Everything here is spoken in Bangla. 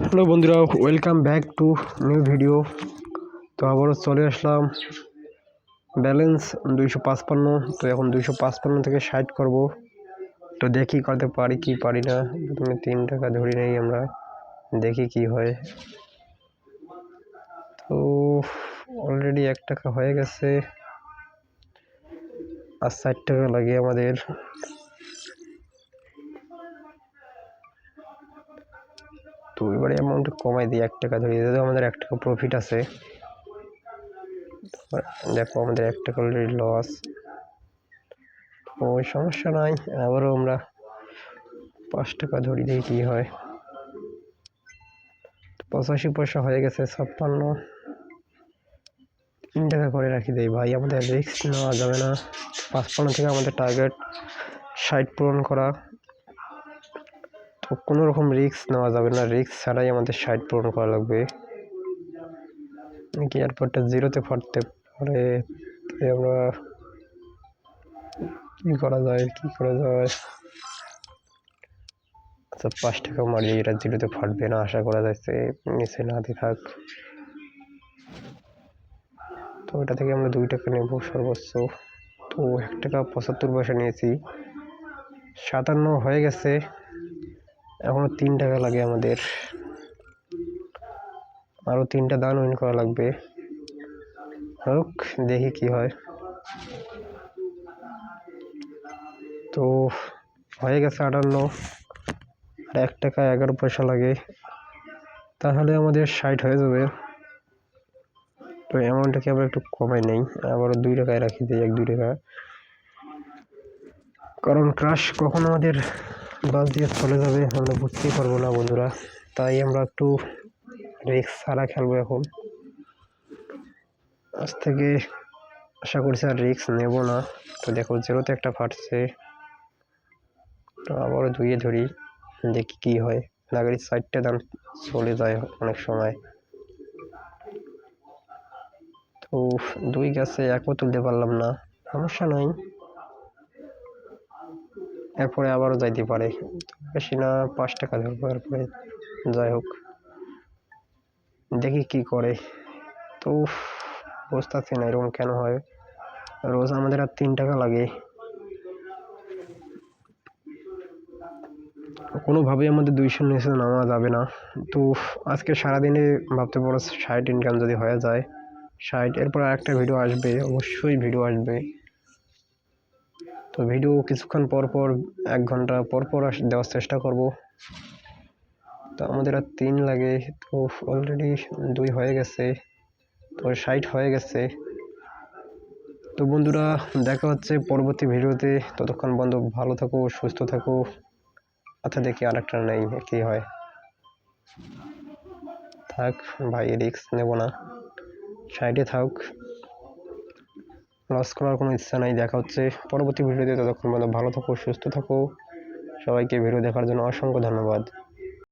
হ্যালো বন্ধুরা, welcome back to new video. তো আবারও চলে আসলাম। ব্যালেন্স 255। তো এখন 255 থেকে 60 করব। তো দেখি করতে পারি কি পারি না। প্রথমে 3 টাকা ধরি নেই আমরা, দেখি কি হয়। তো অলরেডি 1 টাকা হয়ে গেছে, আর 60 টাকা লাগে আমাদের। তো এবারে অ্যামাউন্ট কমাই দিই, 1 টাকা ধরি, যেহেতু আমাদের 1 টাকা প্রফিট আছে। দেখো আমাদের 1 টাকা অলরেডি লস। ওই সমস্যা নাই, আবারও আমরা 5 টাকা ধরি, দিয়ে কি হয়। 85 পয়সা হয়ে গেছে, 56। 3 টাকা করে রাখি দেই ভাই, আমাদের রিস্ক নেওয়া যাবে না। 55 থেকে আমাদের টার্গেট 60 পূরণ করা। তো কোনো রকম রিস্ক নেওয়া যাবে না, রিস্ক ছাড়াই আমাদের 60 পূরণ করা লাগবে। নাকি এয়ারপোর্টটা জিরোতে ফাটতে পারে, তাই আমরা কি করা যায়। আচ্ছা 5 টাকা মারি, এটা জিরোতে ফাটবে না আশা করা যাচ্ছে, নিচে না দিয়ে থাক। তো এটা থেকে আমরা 2 টাকা নেব সর্বোচ্চ। তো 1 টাকা 75 পয়সা নিয়েছি, 57 হয়ে গেছে। এখনো 3 টাকা লাগে আমাদের, আরো 3টা দান উইন করা লাগবে। হোক, দেখি কি হয়। তো হয়ে গেছে 58, আর 1 টাকা 11 পয়সা লাগে, তাহলে আমাদের 60 হয়ে যাবে। তো অ্যামাউন্টটাকে আমরা একটু কমাই নেই, আবারও 2 টাকায় রাখি দিই, 1-2 টাকা। কারণ ক্রাশ কখন আমাদের বাস দিয়ে চলে যাবে আমরা বুঝতেই পারবো না বন্ধুরা, তাই আমরা একটু রিস্ক ছাড়া খেলবো এখন। আজ থেকে আশা করছি আর রিস্ক নেব না। তো দেখো জিরোতে একটা ফাটছে, তো আবারও 2-এ ধরি, দেখি কি হয়। নাগারি 4টে দাম চলে যায় অনেক সময়। তো 2 গেছে, 1ও তুলতে পারলাম না, সমস্যা নাই, এরপরে আবারও যাইতে পারে। বেশি না, 5 টাকা ধরবো, এরপরে যাই হোক দেখি কি করে। তো বুঝতেছি না এরকম কেন হয়, রোজ আমাদের আর 3 টাকা লাগে। কোনোভাবেই আমাদের 200 নিচে নামা যাবে না। তো আজকে সারাদিনে ভাবতে পারো 60 ইনকাম যদি হয়ে যায়, 60, এরপর আরেকটা ভিডিও আসবে, অবশ্যই ভিডিও আসবে। তো ভিডিও কিছুক্ষণ পর পর, 1 ঘন্টা পর পর দেওয়ার চেষ্টা করব। তো আমাদের আর 3 লাগে। তো অলরেডি 2 হয়ে গেছে, তো 60 হয়ে গেছে। তো বন্ধুরা, দেখা হচ্ছে পরবর্তী ভিডিওতে, ততক্ষণ বন্ধু ভালো থাকো, সুস্থ থাকো। আচ্ছা দেখি আরেকটা নেই, কি হয়। থাক ভাই, রিস্ক নেব না, 60-এ থাক, লস করার কোনো ইচ্ছা নাই। দেখা হচ্ছে পরবর্তী ভিডিওতে, ততক্ষণ বন্ধু ভালো থাকো, সুস্থ থাকো। সবাইকে ভিডিও দেখার জন্য অসংখ্য ধন্যবাদ।